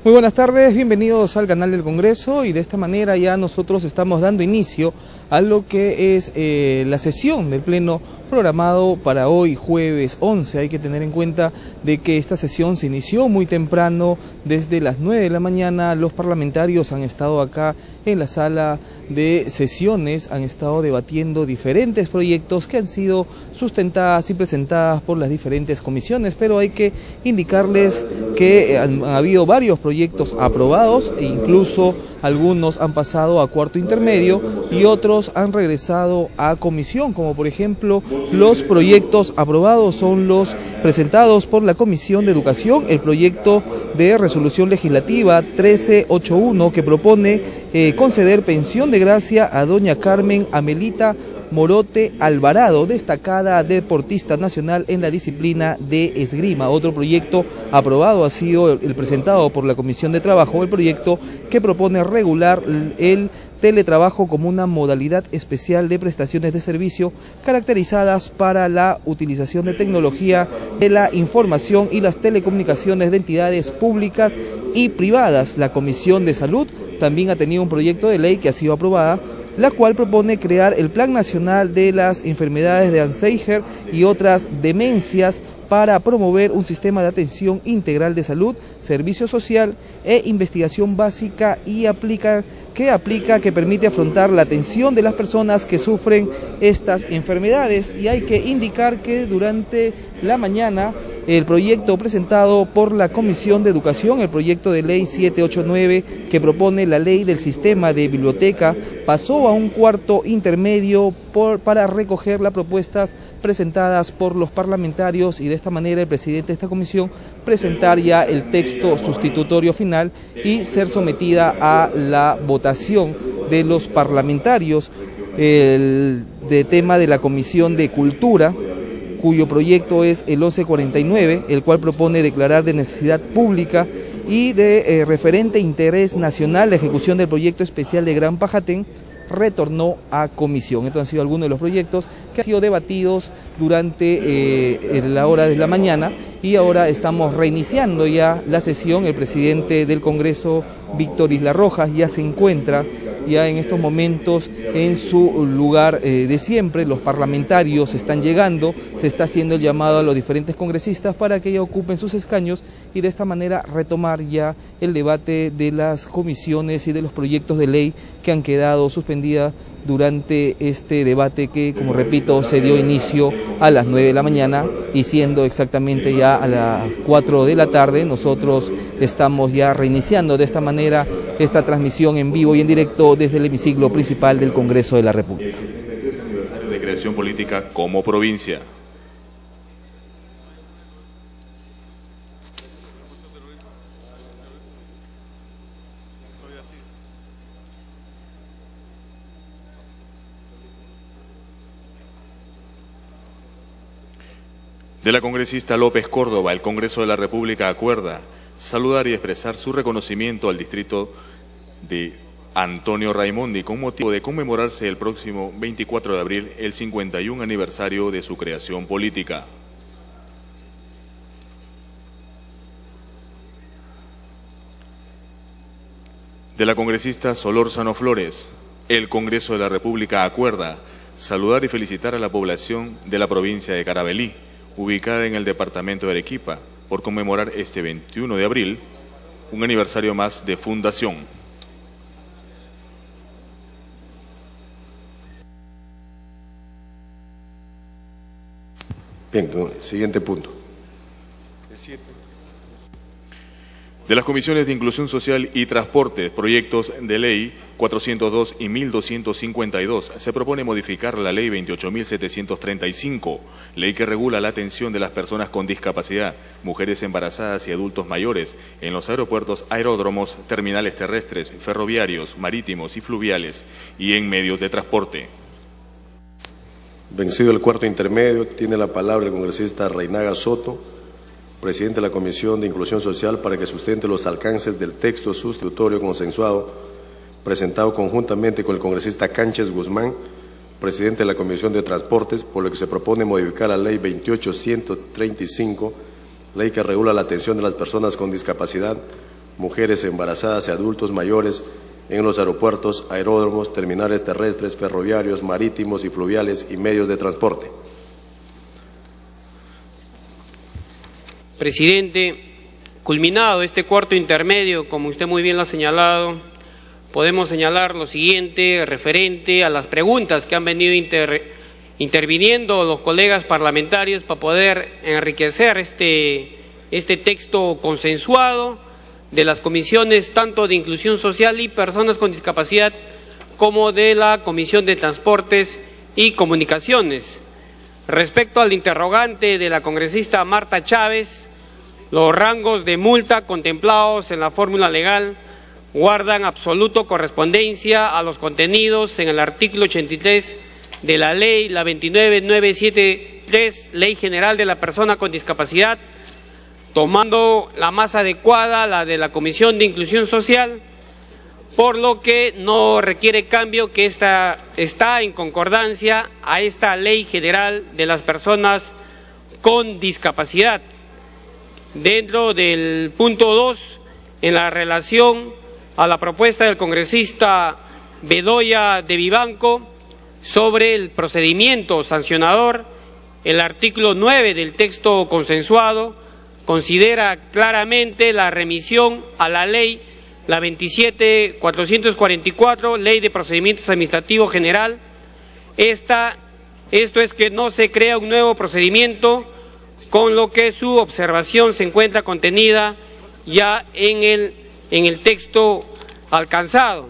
Muy buenas tardes, bienvenidos al canal del Congreso y de esta manera ya nosotros estamos dando inicio a lo que es la sesión del Pleno programado para hoy jueves 11. Hay que tener en cuenta de que esta sesión se inició muy temprano, desde las 9 de la mañana los parlamentarios han estado acá en la sala de sesiones, han estado debatiendo diferentes proyectos que han sido sustentadas y presentadas por las diferentes comisiones, pero hay que indicarles que han habido varios proyectos aprobados e incluso algunos han pasado a cuarto intermedio y otros han regresado a comisión, como por ejemplo los proyectos aprobados son los presentados por la Comisión de Educación, el proyecto de resolución legislativa 1381 que propone conceder pensión de gracia a doña Carmen Amelita Morote Alvarado, destacada deportista nacional en la disciplina de esgrima. Otro proyecto aprobado ha sido el presentado por la Comisión de Trabajo, el proyecto que propone regular el teletrabajo como una modalidad especial de prestaciones de servicio caracterizadas para la utilización de tecnología de la información y las telecomunicaciones de entidades públicas y privadas. La Comisión de Salud también ha tenido un proyecto de ley que ha sido aprobada, la cual propone crear el Plan Nacional de las Enfermedades de Alzheimer y otras demencias para promover un sistema de atención integral de salud, servicio social e investigación básica que permite afrontar la atención de las personas que sufren estas enfermedades. Y hay que indicar que durante la mañana el proyecto presentado por la Comisión de Educación, el proyecto de ley 789 que propone la ley del sistema de biblioteca, pasó a un cuarto intermedio para recoger las propuestas presentadas por los parlamentarios y de esta manera el presidente de esta comisión presentar ya el texto sustitutorio final y ser sometida a la votación de los parlamentarios. El tema de la Comisión de Cultura, cuyo proyecto es el 1149, el cual propone declarar de necesidad pública y de referente interés nacional la ejecución del proyecto especial de Gran Pajatén, retornó a comisión. Estos han sido algunos de los proyectos que han sido debatidos durante la hora de la mañana y ahora estamos reiniciando ya la sesión. El presidente del Congreso, Víctor Isla Rojas, ya se encuentra ya en estos momentos en su lugar de siempre. Los parlamentarios están llegando, se está haciendo el llamado a los diferentes congresistas para que ya ocupen sus escaños y de esta manera retomar ya el debate de las comisiones y de los proyectos de ley que han quedado suspendidas durante este debate que, como repito, se dio inicio a las 9 de la mañana y siendo exactamente ya a las 4 de la tarde, nosotros estamos ya reiniciando de esta manera esta transmisión en vivo y en directo desde el hemiciclo principal del Congreso de la República. De creación política como provincia. De la congresista López Córdoba, el Congreso de la República acuerda saludar y expresar su reconocimiento al distrito de Antonio Raimondi con motivo de conmemorarse el próximo 24 de abril el 51 aniversario de su creación política. De la congresista Solórzano Flores, el Congreso de la República acuerda saludar y felicitar a la población de la provincia de Carabelí, ubicada en el departamento de Arequipa, por conmemorar este 21 de abril un aniversario más de fundación. Bien, siguiente punto. De las comisiones de Inclusión Social y Transporte, proyectos de ley 402 y 1252, se propone modificar la ley 28.735, ley que regula la atención de las personas con discapacidad, mujeres embarazadas y adultos mayores en los aeropuertos, aeródromos, terminales terrestres, ferroviarios, marítimos y fluviales y en medios de transporte. Vencido el cuarto intermedio, tiene la palabra el congresista Reinaga Soto, presidente de la Comisión de Inclusión Social, para que sustente los alcances del texto sustitutorio consensuado, presentado conjuntamente con el congresista Canches Guzmán, presidente de la Comisión de Transportes, por lo que se propone modificar la ley 28.135, ley que regula la atención de las personas con discapacidad, mujeres embarazadas y adultos mayores en los aeropuertos, aeródromos, terminales terrestres, ferroviarios, marítimos y fluviales y medios de transporte. Presidente, culminado este cuarto intermedio, como usted muy bien lo ha señalado, podemos señalar lo siguiente referente a las preguntas que han venido interviniendo los colegas parlamentarios para poder enriquecer este texto consensuado de las comisiones tanto de Inclusión Social y Personas con Discapacidad como de la Comisión de Transportes y Comunicaciones. Respecto al interrogante de la congresista Marta Chávez, los rangos de multa contemplados en la fórmula legal guardan absoluta correspondencia a los contenidos en el artículo 83 de la ley, la 29973, Ley General de la Persona con Discapacidad, tomando la más adecuada, la de la Comisión de Inclusión Social, por lo que no requiere cambio, que está en concordancia a esta Ley General de las Personas con Discapacidad. Dentro del punto 2, en la relación a la propuesta del congresista Bedoya de Vivanco sobre el procedimiento sancionador, el artículo 9 del texto consensuado considera claramente la remisión a la ley, la 27.444, Ley de Procedimientos Administrativos General. Esto es que no se crea un nuevo procedimiento, con lo que su observación se encuentra contenida ya en el texto alcanzado.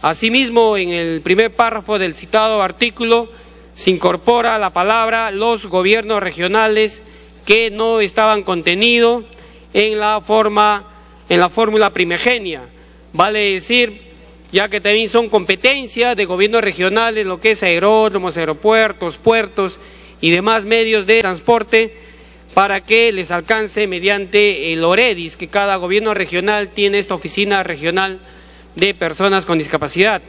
Asimismo, en el primer párrafo del citado artículo se incorpora la palabra los gobiernos regionales que no estaban contenidos en la fórmula primigenia. Vale decir, ya que también son competencia de gobiernos regionales, lo que es aeródromos, aeropuertos, puertos y demás medios de transporte, para que les alcance mediante el OREDIS, que cada gobierno regional tiene esta oficina regional de personas con discapacidad.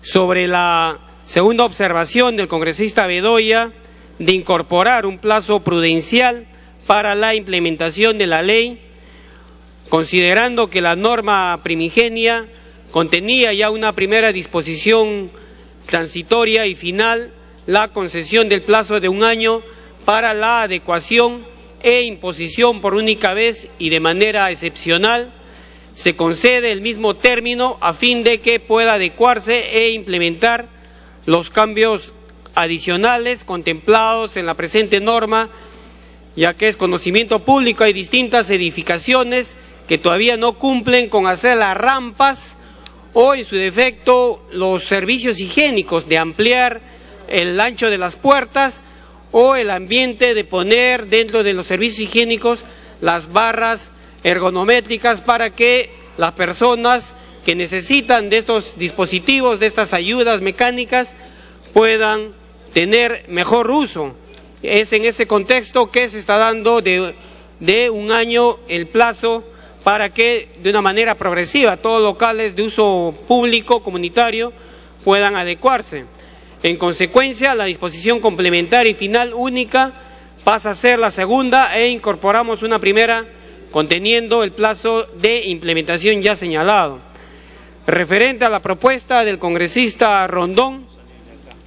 Sobre la segunda observación del congresista Bedoya, de incorporar un plazo prudencial para la implementación de la ley, considerando que la norma primigenia contenía ya una primera disposición transitoria y final, la concesión del plazo de 1 año para la adecuación e imposición por única vez y de manera excepcional, se concede el mismo término a fin de que pueda adecuarse e implementar los cambios adicionales contemplados en la presente norma, ya que es conocimiento público, hay distintas edificaciones que todavía no cumplen con hacer las rampas o en su defecto los servicios higiénicos de ampliar el ancho de las puertas o el ambiente de poner dentro de los servicios higiénicos las barras ergonométricas para que las personas que necesitan de estos dispositivos, de estas ayudas mecánicas, puedan tener mejor uso. Es en ese contexto que se está dando de 1 año el plazo para que de una manera progresiva todos los locales de uso público comunitario puedan adecuarse. En consecuencia, la disposición complementaria y final única pasa a ser la segunda e incorporamos una primera conteniendo el plazo de implementación ya señalado. Referente a la propuesta del congresista Rondón,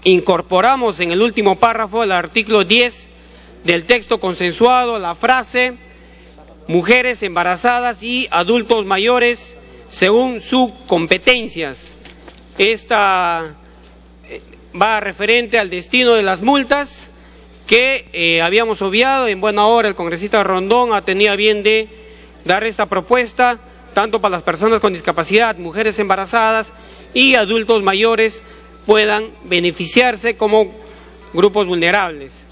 incorporamos en el último párrafo del artículo 10 del texto consensuado la frase mujeres embarazadas y adultos mayores según sus competencias. Esta va referente al destino de las multas que habíamos obviado. En buena hora el congresista Rondón ha tenido a bien de dar esta propuesta tanto para las personas con discapacidad, mujeres embarazadas y adultos mayores puedan beneficiarse como grupos vulnerables.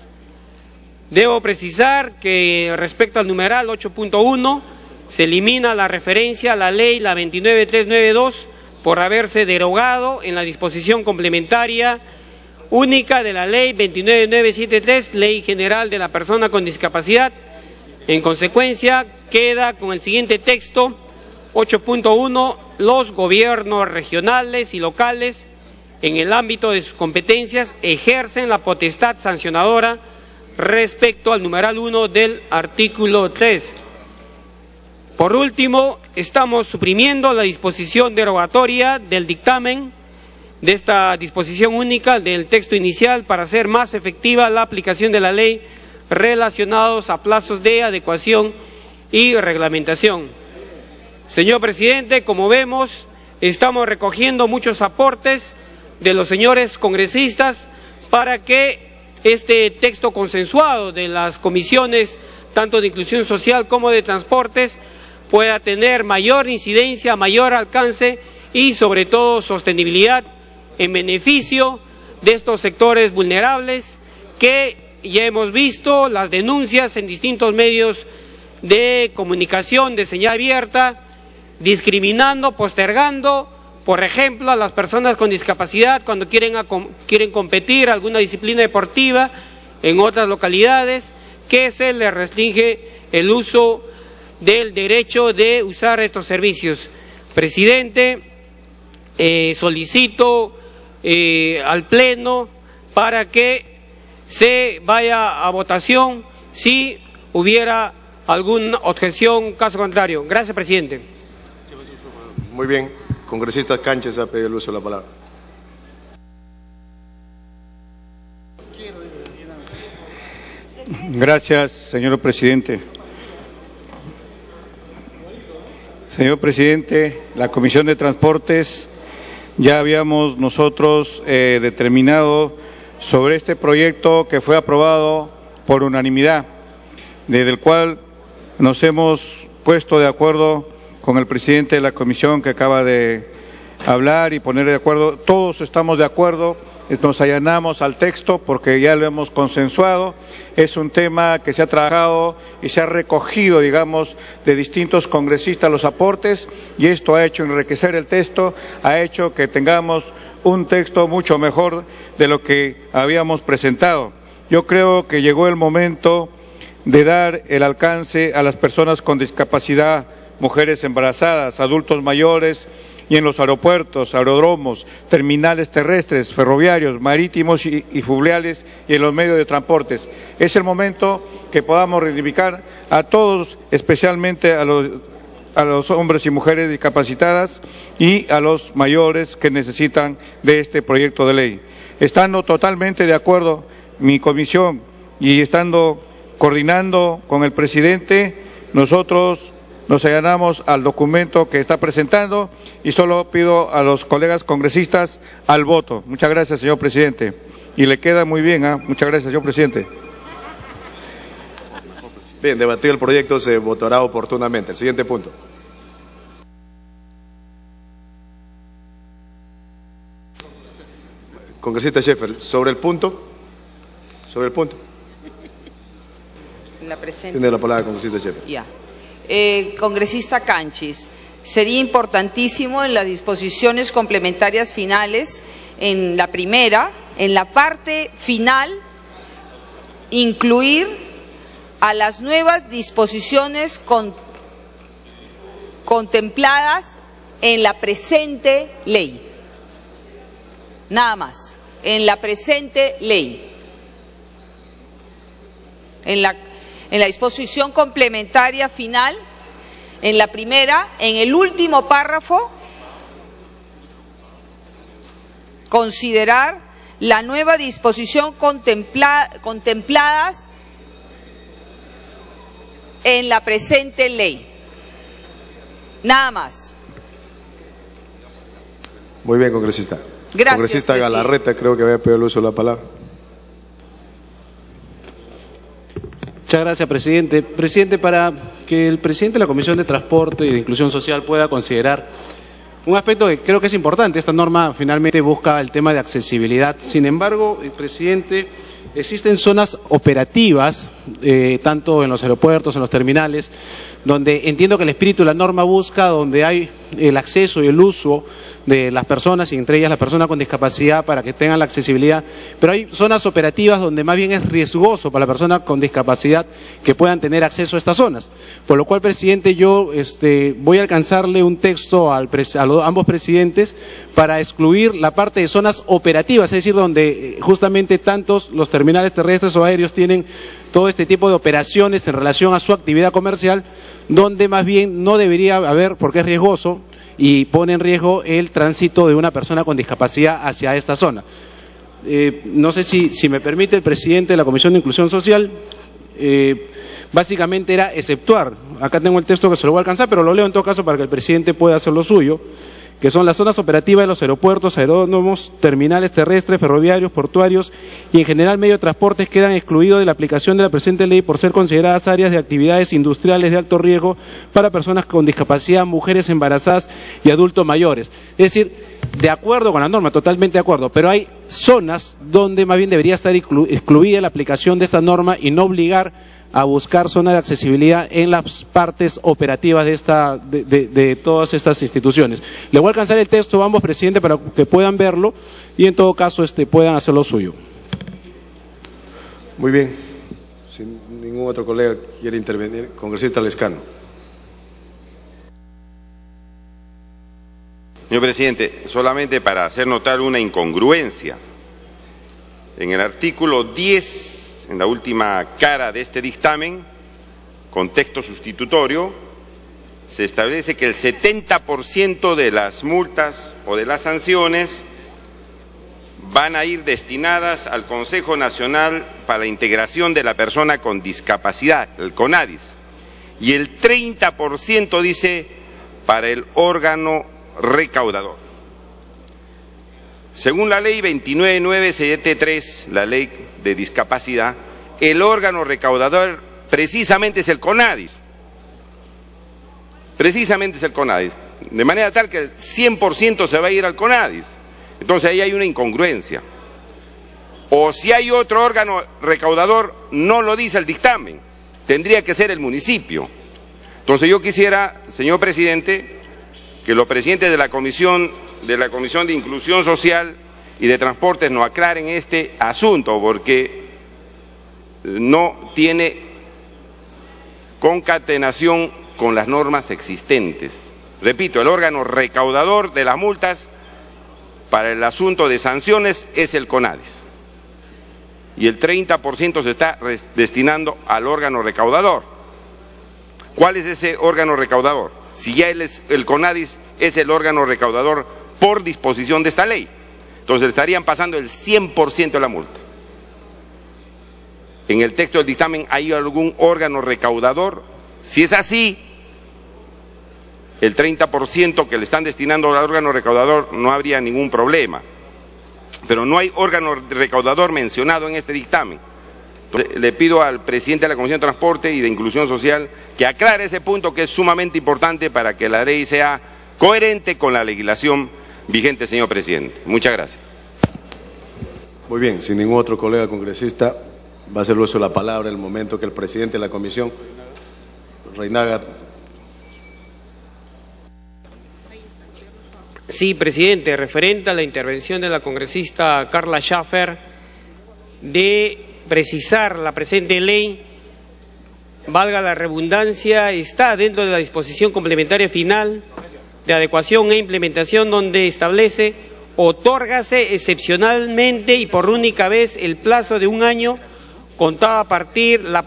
Debo precisar que respecto al numeral 8.1 se elimina la referencia a la ley, la 29392, por haberse derogado en la disposición complementaria única de la ley 29973, Ley General de la Persona con Discapacidad. En consecuencia, queda con el siguiente texto, 8.1, los gobiernos regionales y locales, en el ámbito de sus competencias, ejercen la potestad sancionadora respecto al numeral 1 del artículo 3. Por último, estamos suprimiendo la disposición derogatoria del dictamen de esta disposición única del texto inicial para hacer más efectiva la aplicación de la ley relacionados a plazos de adecuación y reglamentación. Señor presidente, como vemos, estamos recogiendo muchos aportes de los señores congresistas para que este texto consensuado de las comisiones, tanto de inclusión social como de transportes, pueda tener mayor incidencia, mayor alcance y sobre todo sostenibilidad en beneficio de estos sectores vulnerables que ya hemos visto las denuncias en distintos medios de comunicación de señal abierta, discriminando, postergando, por ejemplo, a las personas con discapacidad cuando quieren competir alguna disciplina deportiva en otras localidades, que se les restringe el uso del derecho de usar estos servicios. Presidente, solicito al Pleno para que se vaya a votación si hubiera alguna objeción, caso contrario. Gracias, presidente. Muy bien. Congresista Canches ha pedido el uso de la palabra. Gracias, señor presidente. Señor presidente, la Comisión de Transportes ya habíamos nosotros determinado sobre este proyecto que fue aprobado por unanimidad, desde el cual nos hemos puesto de acuerdo con el presidente de la comisión que acaba de hablar y poner de acuerdo. Todos estamos de acuerdo, nos allanamos al texto porque ya lo hemos consensuado. Es un tema que se ha trabajado y se ha recogido, digamos, de distintos congresistas los aportes, y esto ha hecho enriquecer el texto, ha hecho que tengamos un texto mucho mejor de lo que habíamos presentado. Yo creo que llegó el momento de dar el alcance a las personas con discapacidad, mujeres embarazadas, adultos mayores, y en los aeropuertos, aeródromos, terminales terrestres, ferroviarios, marítimos y fluviales, y en los medios de transportes. Es el momento que podamos reivindicar a todos, especialmente a los hombres y mujeres discapacitadas y a los mayores que necesitan de este proyecto de ley. Estando totalmente de acuerdo mi comisión y estando coordinando con el presidente, nosotros nos allanamos al documento que está presentando y solo pido a los colegas congresistas al voto. Muchas gracias, señor presidente. Y le queda muy bien, ¿eh? Muchas gracias, señor presidente. Bien, debatido el proyecto, se votará oportunamente. El siguiente punto. Congresista Sheffield, sobre el punto. Tiene la palabra, congresista Sheffield. Ya. Congresista Canchis, sería importantísimo en las disposiciones complementarias finales, en la primera, en la parte final, incluir a las nuevas disposiciones contempladas en la presente ley. Nada más, en la presente ley. En la disposición complementaria final, en la primera, en el último párrafo, considerar la nueva disposición contempladas en la presente ley. Nada más. Muy bien, congresista. Gracias, congresista presidente. Galarreta, creo que había pedido el uso de la palabra. Muchas gracias, presidente. Presidente, para que el presidente de la Comisión de Transporte y de Inclusión Social pueda considerar un aspecto que creo que es importante. Esta norma finalmente busca el tema de accesibilidad. Sin embargo, presidente, existen zonas operativas, tanto en los aeropuertos, en los terminales, donde entiendo que el espíritu de la norma busca donde hay el acceso y el uso de las personas, y entre ellas las personas con discapacidad, para que tengan la accesibilidad, pero hay zonas operativas donde más bien es riesgoso para la persona con discapacidad que puedan tener acceso a estas zonas. Por lo cual, presidente, yo voy a alcanzarle un texto a ambos presidentes para excluir la parte de zonas operativas, es decir, donde justamente tantos los terminales terrestres o aéreos tienen todo este tipo de operaciones en relación a su actividad comercial, donde más bien no debería haber, porque es riesgoso y pone en riesgo el tránsito de una persona con discapacidad hacia esta zona. No sé si me permite el presidente de la Comisión de Inclusión Social, básicamente era exceptuar, acá tengo el texto que se lo voy a alcanzar, pero lo leo en todo caso para que el presidente pueda hacer lo suyo, que son las zonas operativas de los aeropuertos, aeródromos, terminales terrestres, ferroviarios, portuarios y en general medio de transportes quedan excluidos de la aplicación de la presente ley por ser consideradas áreas de actividades industriales de alto riesgo para personas con discapacidad, mujeres embarazadas y adultos mayores. Es decir, de acuerdo con la norma, totalmente de acuerdo, pero hay zonas donde más bien debería estar excluida la aplicación de esta norma y no obligar a buscar zonas de accesibilidad en las partes operativas de todas estas instituciones. Le voy a alcanzar el texto a ambos, presidente, para que puedan verlo y en todo caso puedan hacer lo suyo. Muy bien. Si ningún otro colega quiere intervenir, congresista Lescano. Señor presidente, solamente para hacer notar una incongruencia. En el artículo 10, en la última cara de este dictamen, con texto sustitutorio, se establece que el 70% de las multas o de las sanciones van a ir destinadas al Consejo Nacional para la Integración de la Persona con Discapacidad, el CONADIS, y el 30% dice para el órgano recaudador. Según la ley 29973, la ley de discapacidad, el órgano recaudador precisamente es el CONADIS. Precisamente es el CONADIS. De manera tal que el 100% se va a ir al CONADIS. Entonces ahí hay una incongruencia. O si hay otro órgano recaudador, no lo dice el dictamen. Tendría que ser el municipio. Entonces yo quisiera, señor presidente, que los presidentes de la Comisión de Inclusión Social y de Transportes nos aclaren este asunto, porque no tiene concatenación con las normas existentes. Repito, el órgano recaudador de las multas para el asunto de sanciones es el CONADIS. Y el 30% se está destinando al órgano recaudador. ¿Cuál es ese órgano recaudador? Si ya el CONADIS es el órgano recaudador por disposición de esta ley. Entonces estarían pasando el 100% de la multa. En el texto del dictamen, ¿hay algún órgano recaudador? Si es así, el 30% que le están destinando al órgano recaudador no habría ningún problema. Pero no hay órgano recaudador mencionado en este dictamen. Entonces, le pido al presidente de la Comisión de Transporte y de Inclusión Social que aclare ese punto, que es sumamente importante para que la ley sea coherente con la legislación vigente, señor presidente. Muchas gracias. Muy bien, sin ningún otro colega congresista, va a ser el uso de la palabra en el momento que el presidente de la comisión, Reinaga. Sí, presidente, referente a la intervención de la congresista Carla Schaffer de precisar la presente ley, valga la redundancia, está dentro de la disposición complementaria final de adecuación e implementación, donde establece: otórgase excepcionalmente y por única vez el plazo de un año contado a partir la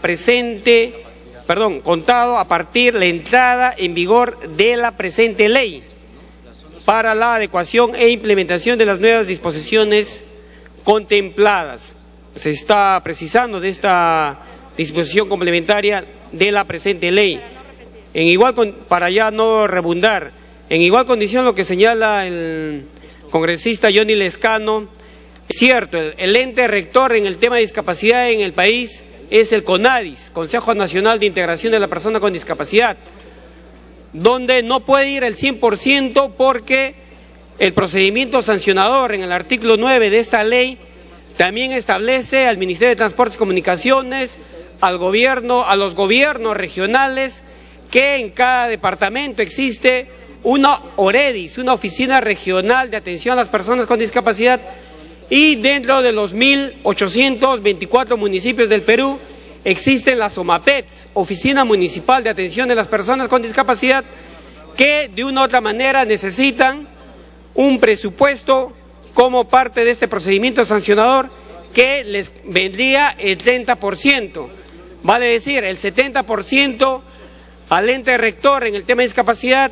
entrada en vigor de la presente ley, para la adecuación e implementación de las nuevas disposiciones contempladas. Se está precisando de esta disposición complementaria de la presente ley. Para ya no redundar, en igual condición lo que señala el congresista Johnny Lescano, es cierto, el ente rector en el tema de discapacidad en el país es el CONADIS, Consejo Nacional de Integración de la Persona con Discapacidad, donde no puede ir el 100% porque el procedimiento sancionador en el artículo 9 de esta ley también establece al Ministerio de Transportes y Comunicaciones, al gobierno, a los gobiernos regionales, que en cada departamento existe una OREDIS, una Oficina Regional de Atención a las Personas con Discapacidad, y dentro de los 1.824 municipios del Perú existen las OMAPETs, Oficina Municipal de Atención de las Personas con Discapacidad, que de una u otra manera necesitan un presupuesto como parte de este procedimiento sancionador que les vendría el 30%. vale decir el 70% al ente rector en el tema de discapacidad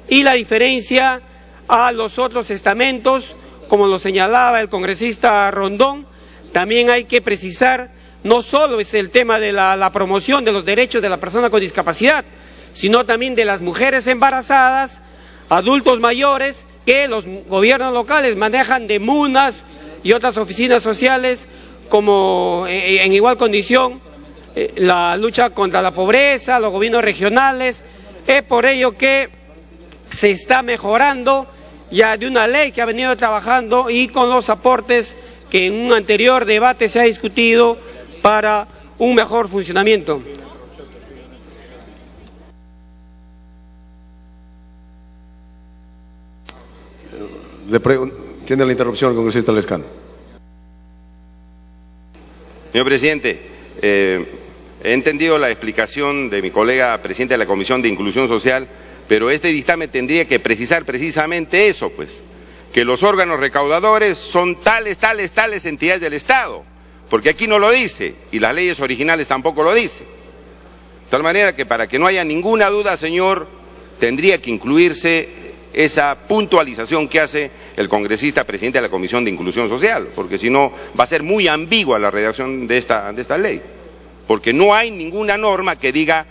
y la diferencia a los otros estamentos, como lo señalaba el congresista Rondón. También hay que precisar, no solo es el tema de la promoción de los derechos de la persona con discapacidad, sino también de las mujeres embarazadas, adultos mayores, que los gobiernos locales manejan de MUNAS y otras oficinas sociales como en igual condición, la lucha contra la pobreza, los gobiernos regionales. Es por ello que se está mejorando ya de una ley que ha venido trabajando y con los aportes que en un anterior debate se ha discutido para un mejor funcionamiento. Tiene la interrupción el congresista Lescano. Señor presidente, he entendido la explicación de mi colega presidente de la Comisión de Inclusión Social, pero este dictamen tendría que precisar precisamente eso, pues, que los órganos recaudadores son tales entidades del Estado, porque aquí no lo dice, y las leyes originales tampoco lo dicen. De tal manera que para que no haya ninguna duda, señor, tendría que incluirse esa puntualización que hace el congresista presidente de la Comisión de Inclusión Social, porque si no va a ser muy ambigua la redacción de esta ley, porque no hay ninguna norma que diga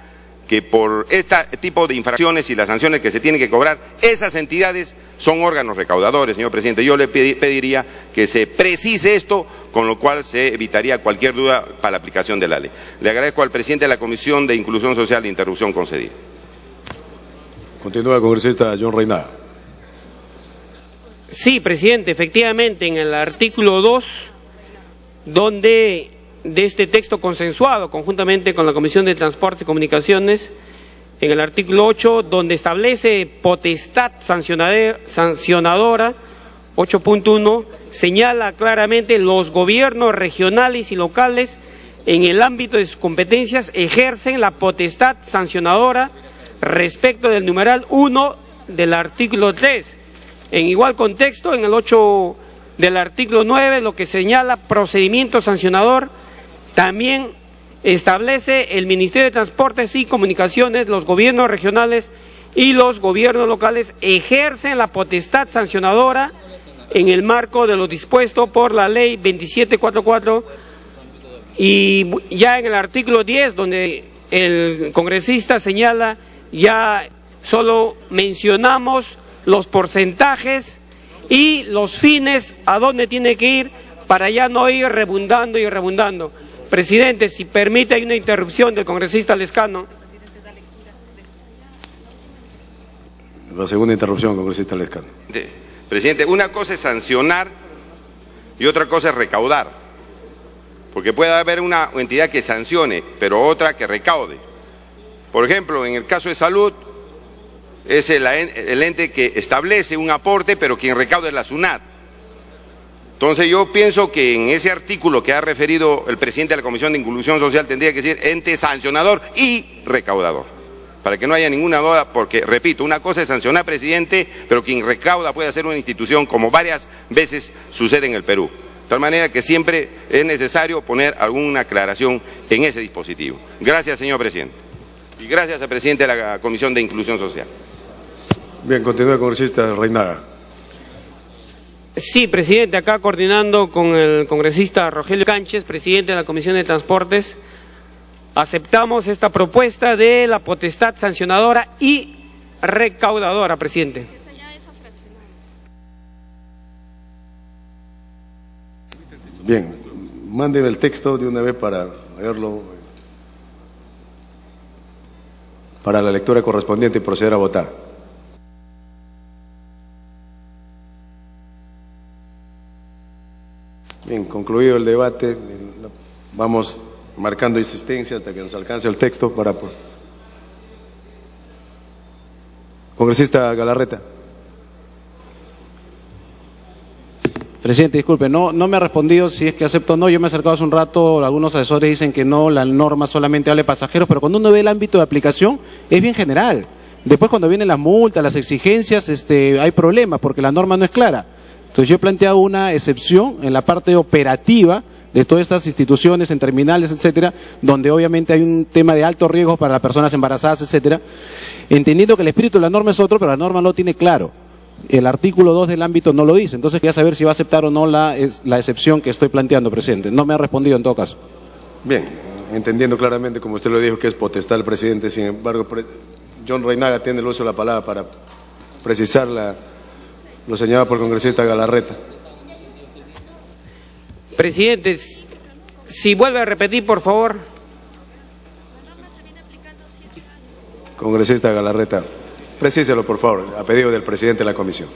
que por este tipo de infracciones y las sanciones que se tienen que cobrar, esas entidades son órganos recaudadores, señor presidente. Yo le pediría que se precise esto, con lo cual se evitaría cualquier duda para la aplicación de la ley. Le agradezco al presidente de la Comisión de Inclusión Social la interrupción concedida. Continúa el congresista John Reinaga. Sí, presidente, efectivamente, en el artículo 2, donde de este texto consensuado conjuntamente con la Comisión de Transportes y Comunicaciones, en el artículo 8, donde establece potestad sancionadora, 8.1, señala claramente los gobiernos regionales y locales en el ámbito de sus competencias ejercen la potestad sancionadora respecto del numeral 1 del artículo 3. En igual contexto, en el 8 del artículo 9, lo que señala procedimiento sancionador, también establece el Ministerio de Transportes y Comunicaciones, los gobiernos regionales y los gobiernos locales ejercen la potestad sancionadora en el marco de lo dispuesto por la Ley 2744, y ya en el artículo 10, donde el congresista señala, ya solo mencionamos los porcentajes y los fines a dónde tiene que ir para ya no ir rebundando y rebundando. Presidente, si permite, hay una interrupción del congresista Lescano. La segunda interrupción, congresista Lescano. Presidente, una cosa es sancionar y otra cosa es recaudar, porque puede haber una entidad que sancione, pero otra que recaude. Por ejemplo, en el caso de salud, es el ente que establece un aporte, pero quien recauda es la SUNAT. Entonces yo pienso que en ese artículo que ha referido el presidente de la Comisión de Inclusión Social tendría que decir ente sancionador y recaudador, para que no haya ninguna duda, porque, repito, una cosa es sancionar, presidente, pero quien recauda puede ser una institución, como varias veces sucede en el Perú. De tal manera que siempre es necesario poner alguna aclaración en ese dispositivo. Gracias, señor presidente. Y gracias al presidente de la Comisión de Inclusión Social. Bien, continúa el congresista Reinaga. Sí, presidente, acá coordinando con el congresista Rogelio Cánchez, presidente de la Comisión de Transportes, aceptamos esta propuesta de la potestad sancionadora y recaudadora, presidente. Bien, manden el texto de una vez para leerlo, para la lectura correspondiente y proceder a votar. Bien, concluido el debate, vamos marcando insistencia hasta que nos alcance el texto para... Congresista Galarreta. Presidente, disculpe, no me ha respondido si es que acepto o no. Yo me he acercado hace un rato, algunos asesores dicen que no, la norma solamente habla de pasajeros, pero cuando uno ve el ámbito de aplicación es bien general. Después cuando vienen las multas, las exigencias, hay problemas porque la norma no es clara. Entonces yo he planteado una excepción en la parte operativa de todas estas instituciones, en terminales, etcétera, donde obviamente hay un tema de alto riesgo para las personas embarazadas, etcétera, entendiendo que el espíritu de la norma es otro, pero la norma no lo tiene claro. El artículo 2 del ámbito no lo dice, entonces quería saber si va a aceptar o no la excepción que estoy planteando, presidente. No me ha respondido en todo caso. Bien, entendiendo claramente, como usted lo dijo, que es potestad del presidente, sin embargo, John Reinaga tiene el uso de la palabra para precisar lo señalado por el congresista Galarreta. Presidente, si vuelve a repetir, por favor. Congresista Galarreta, precíselo, por favor, a pedido del presidente de la comisión.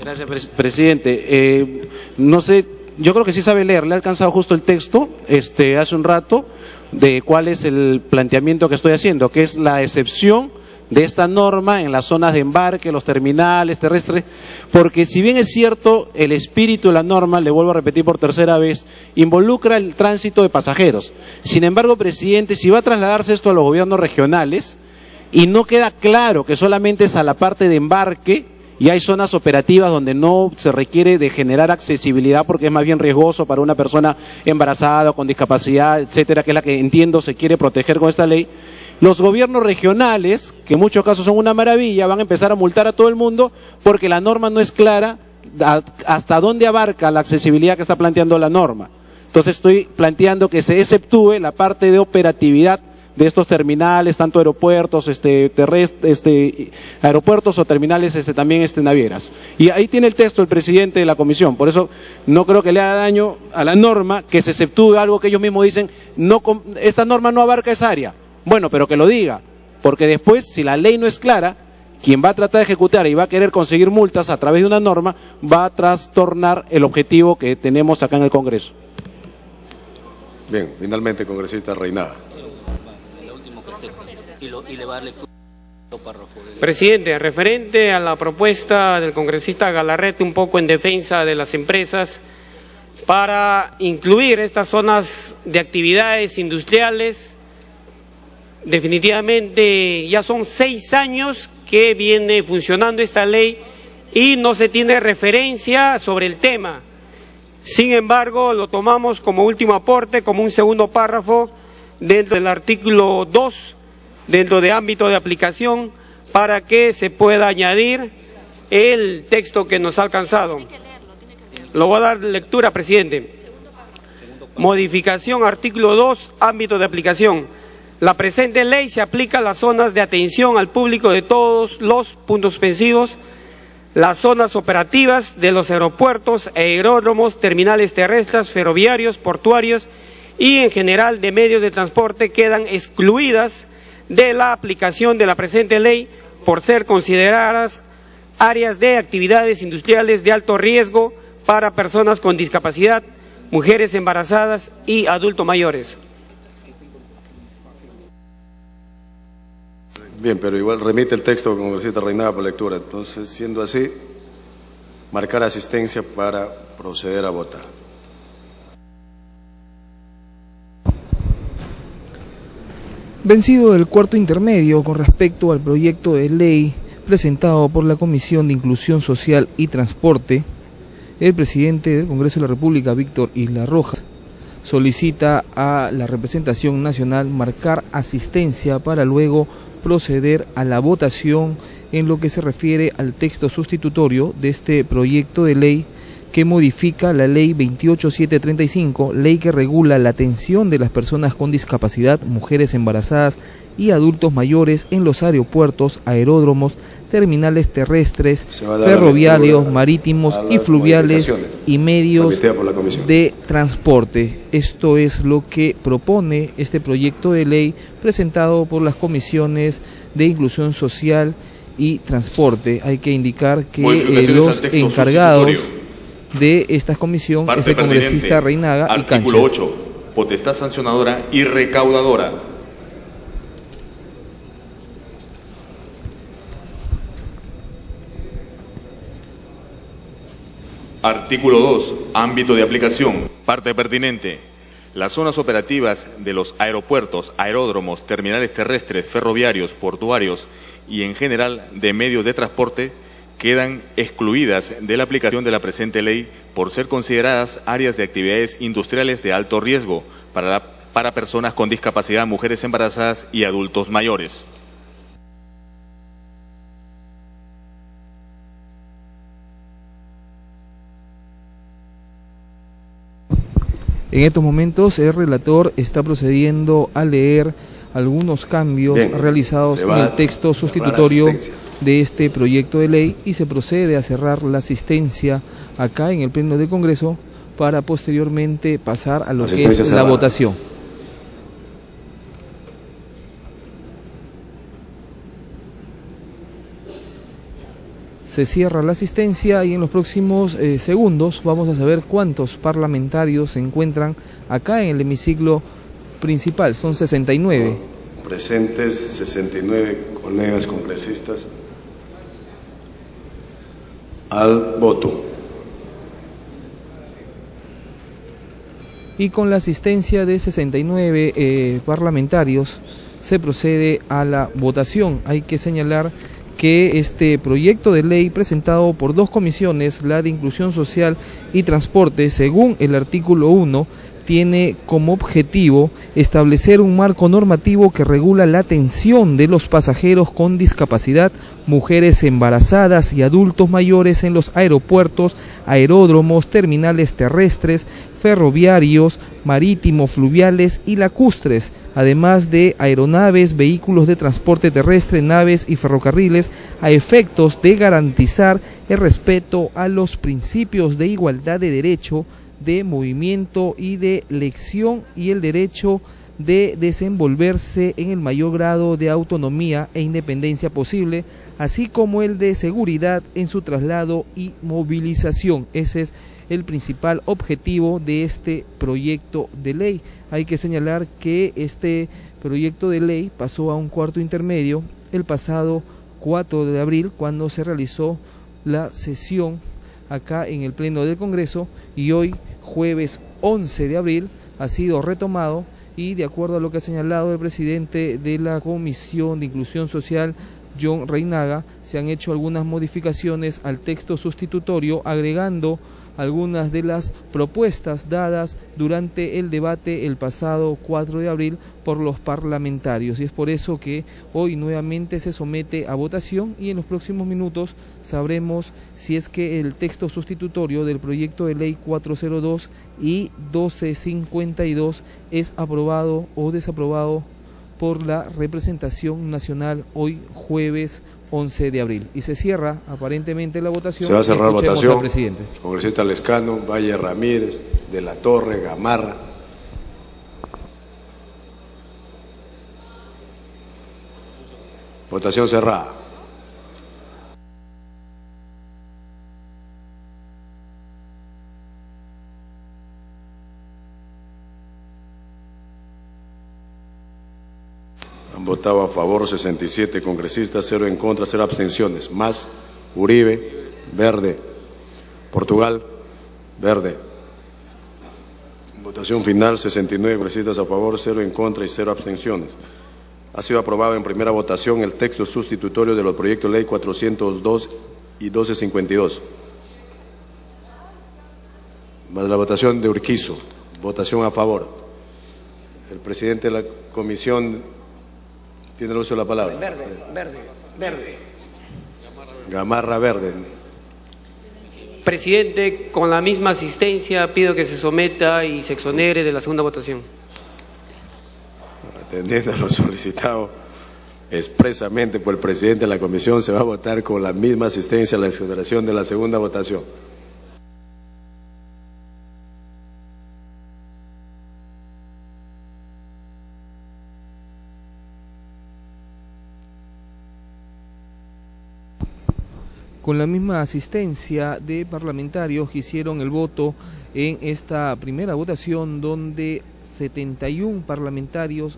Gracias, presidente. No sé, yo creo que sí sabe leer, le ha alcanzado justo el texto hace un rato de cuál es el planteamiento que estoy haciendo, que es la excepción de esta norma en las zonas de embarque, los terminales terrestres, porque si bien es cierto, el espíritu de la norma, le vuelvo a repetir por tercera vez, involucra el tránsito de pasajeros. Sin embargo, presidente, si va a trasladarse esto a los gobiernos regionales y no queda claro que solamente es a la parte de embarque y hay zonas operativas donde no se requiere de generar accesibilidad porque es más bien riesgoso para una persona embarazada o con discapacidad, etcétera, que es la que entiendo se quiere proteger con esta ley, los gobiernos regionales, que en muchos casos son una maravilla, van a empezar a multar a todo el mundo porque la norma no es clara hasta dónde abarca la accesibilidad que está planteando la norma. Entonces estoy planteando que se exceptúe la parte de operatividad de estos terminales, tanto aeropuertos, aeropuertos o terminales también navieras. Y ahí tiene el texto el presidente de la comisión, por eso no creo que le haga daño a la norma que se exceptúe algo que ellos mismos dicen, no, esta norma no abarca esa área. Bueno, pero que lo diga, porque después, si la ley no es clara, quien va a tratar de ejecutar y va a querer conseguir multas a través de una norma, va a trastornar el objetivo que tenemos acá en el Congreso. Bien, finalmente, congresista Reinaga. Presidente, referente a la propuesta del congresista Galarreta, un poco en defensa de las empresas, para incluir estas zonas de actividades industriales. Definitivamente ya son 6 años que viene funcionando esta ley y no se tiene referencia sobre el tema. Sin embargo, lo tomamos como último aporte, como un segundo párrafo dentro del artículo 2, dentro de ámbito de aplicación, para que se pueda añadir el texto que nos ha alcanzado. Lo voy a dar lectura, presidente. Modificación, artículo 2, ámbito de aplicación. La presente ley se aplica a las zonas de atención al público de todos los puntos suspensivos, las zonas operativas de los aeropuertos, aeródromos, terminales terrestres, ferroviarios, portuarios y en general de medios de transporte quedan excluidas de la aplicación de la presente ley por ser consideradas áreas de actividades industriales de alto riesgo para personas con discapacidad, mujeres embarazadas y adultos mayores. Bien, pero igual remite el texto con congresista Reinaga por lectura. Entonces, siendo así, marcar asistencia para proceder a votar. Vencido el cuarto intermedio con respecto al proyecto de ley presentado por la Comisión de Inclusión Social y Transporte, el presidente del Congreso de la República, Víctor Isla Rojas, solicita a la representación nacional marcar asistencia para luego proceder a la votación en lo que se refiere al texto sustitutorio de este proyecto de ley que modifica la ley 28735, ley que regula la atención de las personas con discapacidad, mujeres embarazadas y adultos mayores en los aeropuertos, aeródromos, terminales terrestres, ferroviarios, marítimos y fluviales y medios de transporte. Esto es lo que propone este proyecto de ley presentado por las comisiones de Inclusión Social y Transporte. Hay que indicar que los encargados de esta comisión es el congresista Reinaga y Canchis. Artículo 8, potestad sancionadora y recaudadora. Artículo 2, ámbito de aplicación. Parte pertinente. Las zonas operativas de los aeropuertos, aeródromos, terminales terrestres, ferroviarios, portuarios y en general de medios de transporte quedan excluidas de la aplicación de la presente ley por ser consideradas áreas de actividades industriales de alto riesgo para personas con discapacidad, mujeres embarazadas y adultos mayores. En estos momentos el relator está procediendo a leer algunos cambios realizados en el texto sustitutorio de este proyecto de ley y se procede a cerrar la asistencia acá en el Pleno del Congreso para posteriormente pasar a lo que es la votación. Se cierra la asistencia y en los próximos segundos vamos a saber cuántos parlamentarios se encuentran acá en el hemiciclo principal. Son 69. Presentes 69 colegas congresistas al voto. Y con la asistencia de 69 parlamentarios se procede a la votación. Hay que señalar que este proyecto de ley presentado por dos comisiones, la de Inclusión Social y Transporte, según el artículo 1, tiene como objetivo establecer un marco normativo que regula la atención de los pasajeros con discapacidad, mujeres embarazadas y adultos mayores en los aeropuertos, aeródromos, terminales terrestres, ferroviarios, marítimos, fluviales y lacustres, además de aeronaves, vehículos de transporte terrestre, naves y ferrocarriles, a efectos de garantizar el respeto a los principios de igualdad de derecho, de movimiento y de elección y el derecho de desenvolverse en el mayor grado de autonomía e independencia posible, así como el de seguridad en su traslado y movilización. Ese es el principal objetivo de este proyecto de ley. Hay que señalar que este proyecto de ley pasó a un cuarto intermedio el pasado 4 de abril, cuando se realizó la sesión acá en el Pleno del Congreso, y hoy, jueves 11 de abril, ha sido retomado y de acuerdo a lo que ha señalado el presidente de la Comisión de Inclusión Social, John Reinaga, se han hecho algunas modificaciones al texto sustitutorio, agregando algunas de las propuestas dadas durante el debate el pasado 4 de abril por los parlamentarios, y es por eso que hoy nuevamente se somete a votación y en los próximos minutos sabremos si es que el texto sustitutorio del proyecto de ley 402 y 1252 es aprobado o desaprobado por la representación nacional hoy jueves 11 de abril. Y se cierra aparentemente la votación. Se va a cerrar la votación. Presidente. Congresista Lescano, Valle Ramírez, De la Torre, Gamarra. Votación cerrada. Han votado a favor 67 congresistas, 0 en contra, 0 abstenciones. Más, Uribe, verde. Portugal, verde. Votación final, 69 congresistas a favor, 0 en contra y 0 abstenciones. Ha sido aprobado en primera votación el texto sustitutorio de los proyectos de ley 402 y 1252. Más la votación de Urquizo. Votación a favor. El presidente de la comisión tiene el uso de la palabra. Verde. Gamarra, verde. Presidente, con la misma asistencia pido que se someta y se exonere de la segunda votación. Atendiendo a lo solicitado expresamente por el presidente de la comisión, se va a votar con la misma asistencia a la exoneración de la segunda votación. Con la misma asistencia de parlamentarios que hicieron el voto en esta primera votación, donde 71 parlamentarios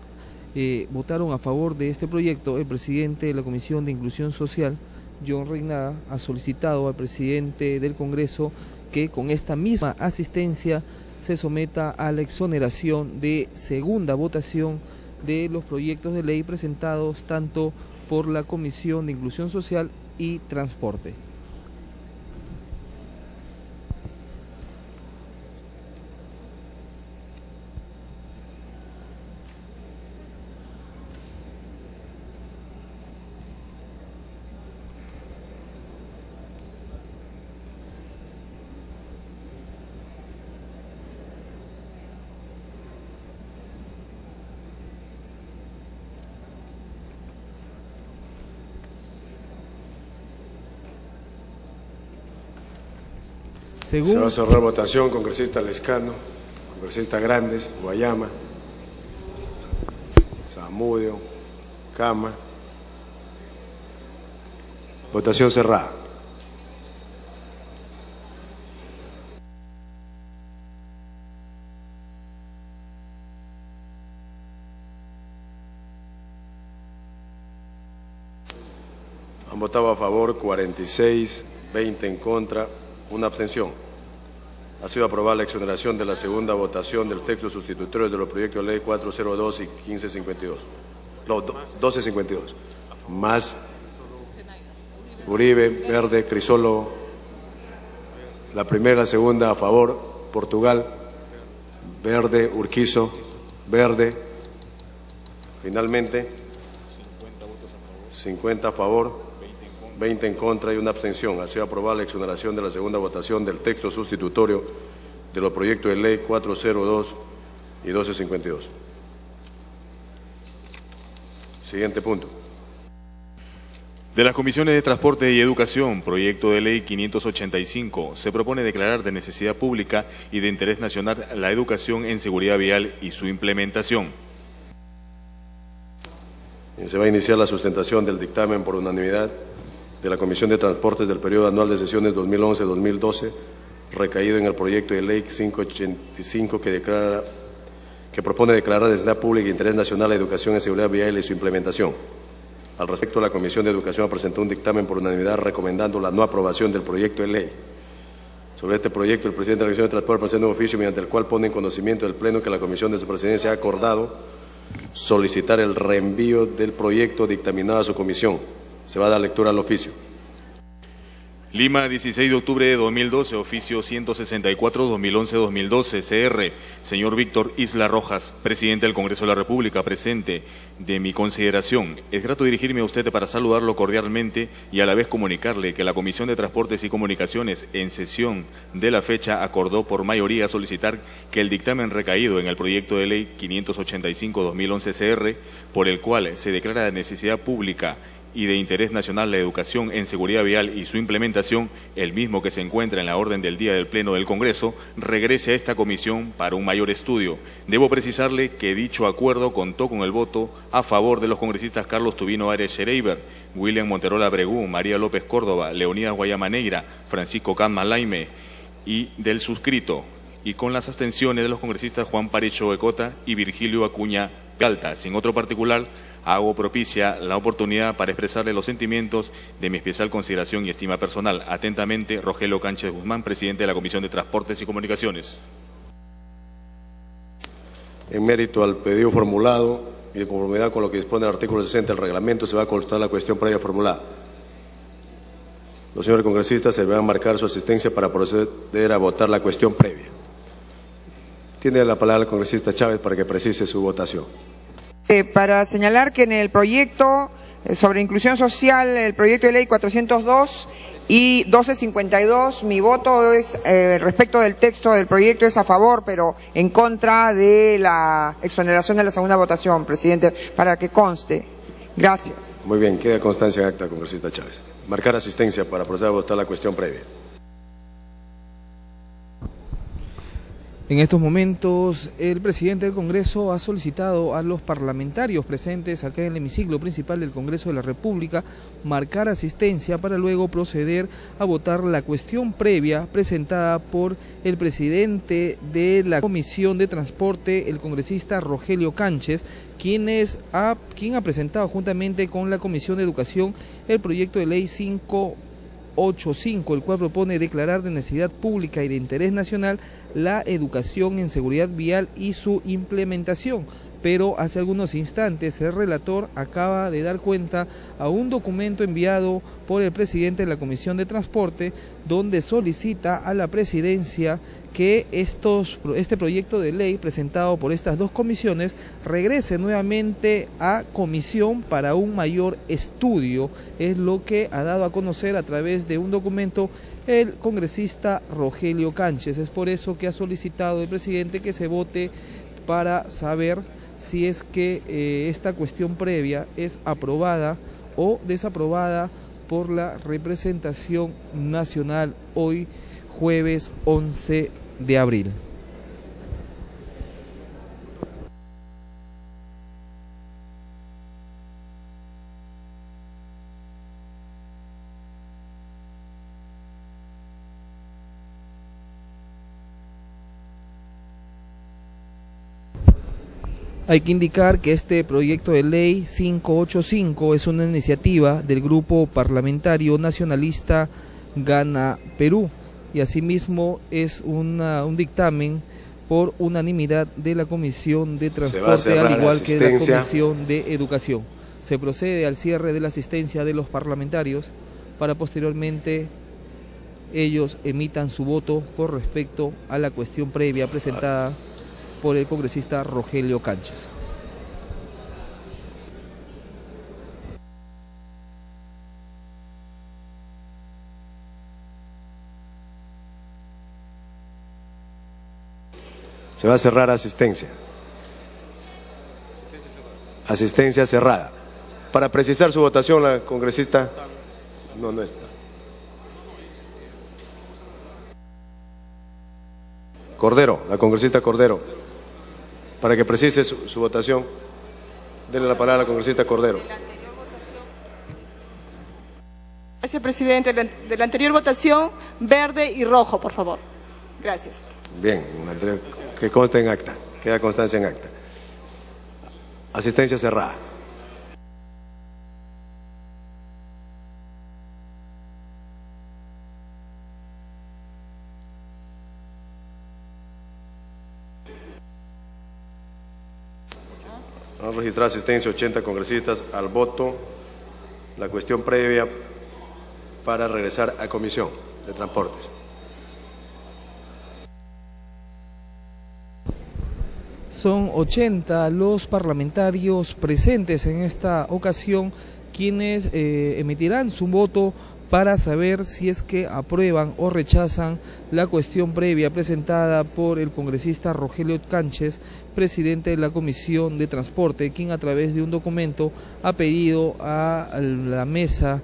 votaron a favor de este proyecto, el presidente de la Comisión de Inclusión Social, John Reinaga, ha solicitado al presidente del Congreso que con esta misma asistencia se someta a la exoneración de segunda votación de los proyectos de ley presentados tanto por la Comisión de Inclusión Social y Transporte. Se va a cerrar votación. Congresista Lescano, congresista Grandes, Guayama, Zamudio, Cama. Votación cerrada. Han votado a favor 46, 20 en contra, una abstención. Ha sido aprobada la exoneración de la segunda votación del texto sustitutorio de los proyectos de ley 402 y 1552. No, 1252. Más Uribe, Verde, Crisólogo. La primera, la segunda a favor, Portugal, Verde, Urquizo, Verde. Finalmente, 50 a favor, 20 en contra y una abstención. Ha sido aprobada la exoneración de la segunda votación del texto sustitutorio de los proyectos de ley 402 y 1252. Siguiente punto. De las comisiones de Transporte y Educación, proyecto de ley 585, se propone declarar de necesidad pública y de interés nacional la educación en seguridad vial y su implementación. Se va a iniciar la sustentación del dictamen por unanimidad de la Comisión de Transportes del periodo anual de sesiones 2011-2012, recaído en el proyecto de ley 585 que propone declarar de necesidad pública e interés nacional la educación en seguridad vial y su implementación. Al respecto, la Comisión de Educación presentó un dictamen por unanimidad recomendando la no aprobación del proyecto de ley. Sobre este proyecto, el presidente de la Comisión de Transporte presenta un oficio mediante el cual pone en conocimiento del Pleno que la Comisión de su presidencia ha acordado solicitar el reenvío del proyecto dictaminado a su comisión. Se va a dar lectura al oficio. Lima, 16 de octubre de 2012, oficio 164-2011-2012, CR. Señor Víctor Isla Rojas, presidente del Congreso de la República, presente. De mi consideración, es grato dirigirme a usted para saludarlo cordialmente y a la vez comunicarle que la Comisión de Transportes y Comunicaciones, en sesión de la fecha, acordó por mayoría solicitar que el dictamen recaído en el proyecto de ley 585-2011 CR, por el cual se declara la necesidad pública y de interés nacional la educación en seguridad vial y su implementación, el mismo que se encuentra en la orden del día del Pleno del Congreso, regrese a esta comisión para un mayor estudio. Debo precisarle que dicho acuerdo contó con el voto a favor de los congresistas Carlos Tubino Ares Schereiber, William Monterola Bregú, María López Córdoba, Leonidas Guayamaneira, Francisco Canma Laime y del suscrito, y con las abstenciones de los congresistas Juan Parecho Ecota y Virgilio Acuña Galta. Sin otro particular, hago propicia la oportunidad para expresarle los sentimientos de mi especial consideración y estima personal. Atentamente, Rogelio Cánchez Guzmán, presidente de la Comisión de Transportes y Comunicaciones. En mérito al pedido formulado y de conformidad con lo que dispone el artículo 60 del reglamento, se va a consultar la cuestión previa formulada. Los señores congresistas se deberán marcar su asistencia para proceder a votar la cuestión previa. Tiene la palabra el congresista Chávez para que precise su votación. Para señalar que en el proyecto sobre inclusión social, el proyecto de ley 402 y 1252, mi voto es respecto del texto del proyecto es a favor, pero en contra de la exoneración de la segunda votación, presidente, para que conste. Gracias. Muy bien, queda constancia en acta, congresista Chávez. Marcar asistencia para proceder a votar la cuestión previa. En estos momentos, el presidente del Congreso ha solicitado a los parlamentarios presentes acá en el hemiciclo principal del Congreso de la República marcar asistencia para luego proceder a votar la cuestión previa presentada por el presidente de la Comisión de Transporte, el congresista Rogelio Cánchez, quien ha presentado juntamente con la Comisión de Educación el proyecto de ley 585, el cual propone declarar de necesidad pública y de interés nacional la educación en seguridad vial y su implementación. Pero hace algunos instantes el relator acaba de dar cuenta a un documento enviado por el presidente de la Comisión de Transporte, donde solicita a la presidencia que este proyecto de ley presentado por estas dos comisiones regrese nuevamente a comisión para un mayor estudio. Es lo que ha dado a conocer a través de un documento el congresista Rogelio Cánchez. Es por eso que ha solicitado el presidente que se vote para saber si es que esta cuestión previa es aprobada o desaprobada por la representación nacional hoy jueves 11 de abril. Hay que indicar que este proyecto de ley 585 es una iniciativa del Grupo Parlamentario Nacionalista Gana Perú y asimismo es un dictamen por unanimidad de la Comisión de Transporte, al igual que de la Comisión de Educación. Se procede al cierre de la asistencia de los parlamentarios para posteriormente ellos emitan su voto con respecto a la cuestión previa presentada por el congresista Rogelio Canches. Se va a cerrar asistencia. Asistencia cerrada. Para precisar su votación, la congresista no está. Cordero, la congresista Cordero. Para que precise su votación, denle la palabra a la congresista Cordero. Gracias, presidente. De la anterior votación, verde y rojo, por favor. Gracias. Bien, que conste en acta, queda constancia en acta. Asistencia cerrada. Vamos a registrar asistencia 80 congresistas al voto. La cuestión previa para regresar a Comisión de Transportes. Son 80 los parlamentarios presentes en esta ocasión quienes emitirán su voto para saber si es que aprueban o rechazan la cuestión previa presentada por el congresista Rogelio Canches, presidente de la Comisión de Transporte, quien a través de un documento ha pedido a la mesa,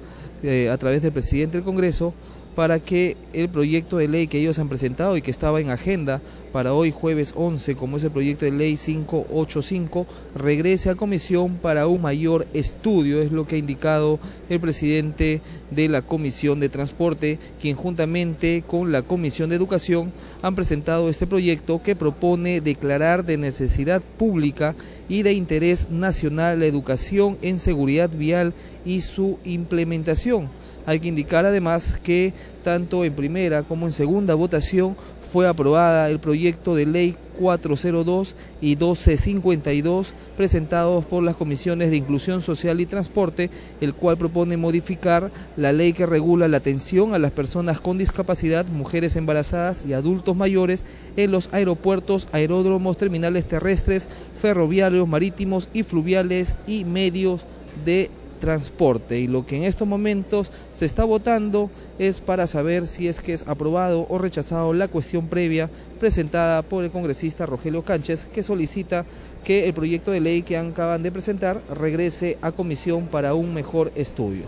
a través del presidente del Congreso, para que el proyecto de ley que ellos han presentado y que estaba en agenda para hoy jueves 11, como es el proyecto de ley 585, regrese a comisión para un mayor estudio, es lo que ha indicado el presidente de la Comisión de Transporte, quien juntamente con la Comisión de Educación han presentado este proyecto que propone declarar de necesidad pública y de interés nacional la educación en seguridad vial y su implementación. Hay que indicar además que tanto en primera como en segunda votación fue aprobada el proyecto de ley 402 y 1252 presentados por las comisiones de Inclusión Social y Transporte, el cual propone modificar la ley que regula la atención a las personas con discapacidad, mujeres embarazadas y adultos mayores en los aeropuertos, aeródromos, terminales terrestres, ferroviarios, marítimos y fluviales y medios de transporte. Y lo que en estos momentos se está votando es para saber si es que es aprobado o rechazado la cuestión previa presentada por el congresista Rogelio Canches, que solicita que el proyecto de ley que acaban de presentar regrese a comisión para un mejor estudio.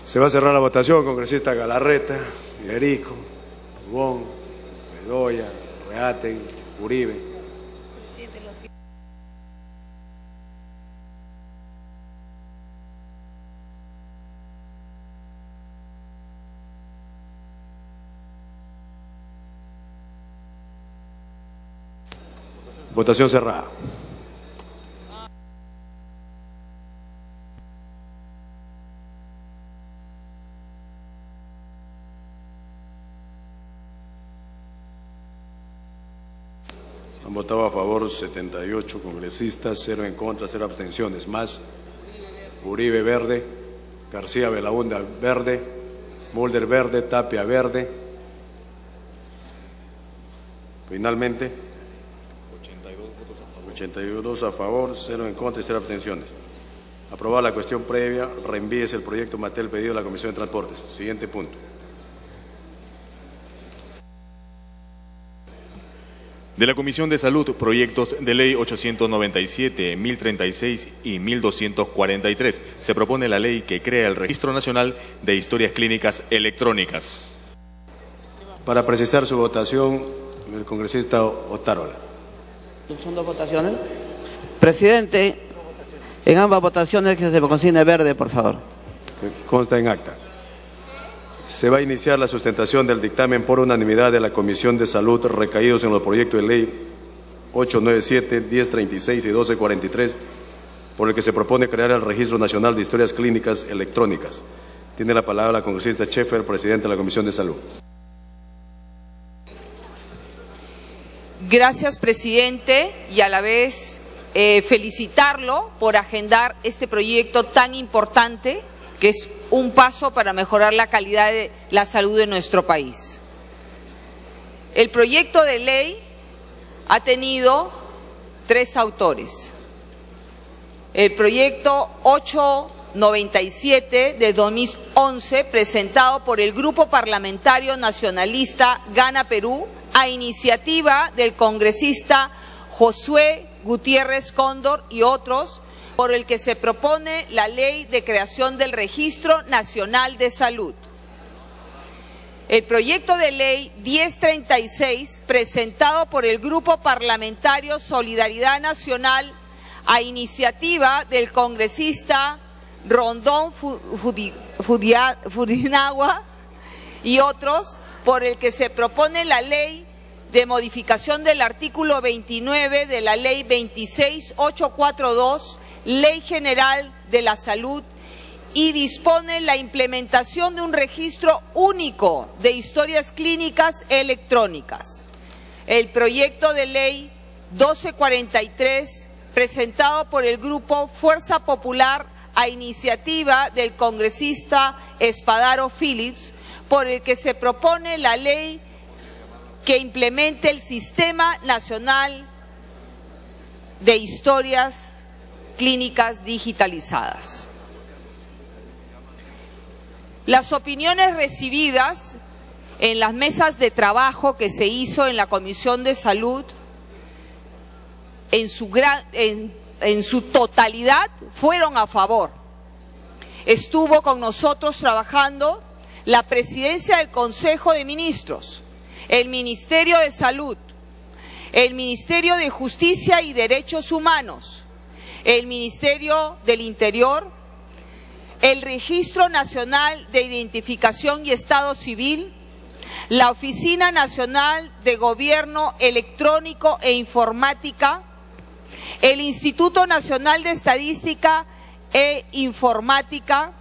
Se va a cerrar la votación, congresista Galarreta, Federico, Rubón, Bedoya, Reategui, Uribe. Votación cerrada. Han votado a favor 78 congresistas, 0 en contra, 0 abstenciones. Más Uribe verde, García Belaúnde verde, Mulder verde, Tapia verde. Finalmente 82 a favor, 0 en contra y 0 abstenciones. Aprobada la cuestión previa, reenvíese el proyecto material pedido a la Comisión de Transportes. Siguiente punto. De la Comisión de Salud, proyectos de ley 897, 1036 y 1243. Se propone la ley que crea el Registro Nacional de Historias Clínicas Electrónicas. Para precisar su votación, el congresista Otárola. ¿Son dos votaciones? Presidente, en ambas votaciones que se consigne verde, por favor. Consta en acta. Se va a iniciar la sustentación del dictamen por unanimidad de la Comisión de Salud recaídos en los proyectos de ley 897, 1036 y 1243, por el que se propone crear el Registro Nacional de Historias Clínicas Electrónicas. Tiene la palabra la congresista Schaeffer, presidente de la Comisión de Salud. Gracias, presidente, y a la vez felicitarlo por agendar este proyecto tan importante, que es un paso para mejorar la calidad de la salud de nuestro país. El proyecto de ley ha tenido 3 autores. El proyecto 897 de 2011, presentado por el Grupo Parlamentario Nacionalista Gana Perú, a iniciativa del congresista Josué Gutiérrez Cóndor y otros, por el que se propone la ley de creación del Registro Nacional de Salud. El proyecto de ley 1036, presentado por el Grupo Parlamentario Solidaridad Nacional, a iniciativa del congresista Rondón Fudinagua y otros, por el que se propone la ley de modificación del artículo 29 de la ley 26842, Ley General de la Salud, y dispone la implementación de un registro único de historias clínicas electrónicas. El proyecto de ley 1243, presentado por el Grupo Fuerza Popular a iniciativa del congresista Espadaro Phillips, por el que se propone la ley que implemente el Sistema Nacional de Historias Clínicas Digitalizadas. Las opiniones recibidas en las mesas de trabajo que se hizo en la Comisión de Salud, en su totalidad, fueron a favor. Estuvo con nosotros trabajando la Presidencia del Consejo de Ministros, el Ministerio de Salud, el Ministerio de Justicia y Derechos Humanos, el Ministerio del Interior, el Registro Nacional de Identificación y Estado Civil, la Oficina Nacional de Gobierno Electrónico e Informática, el Instituto Nacional de Estadística e Informática,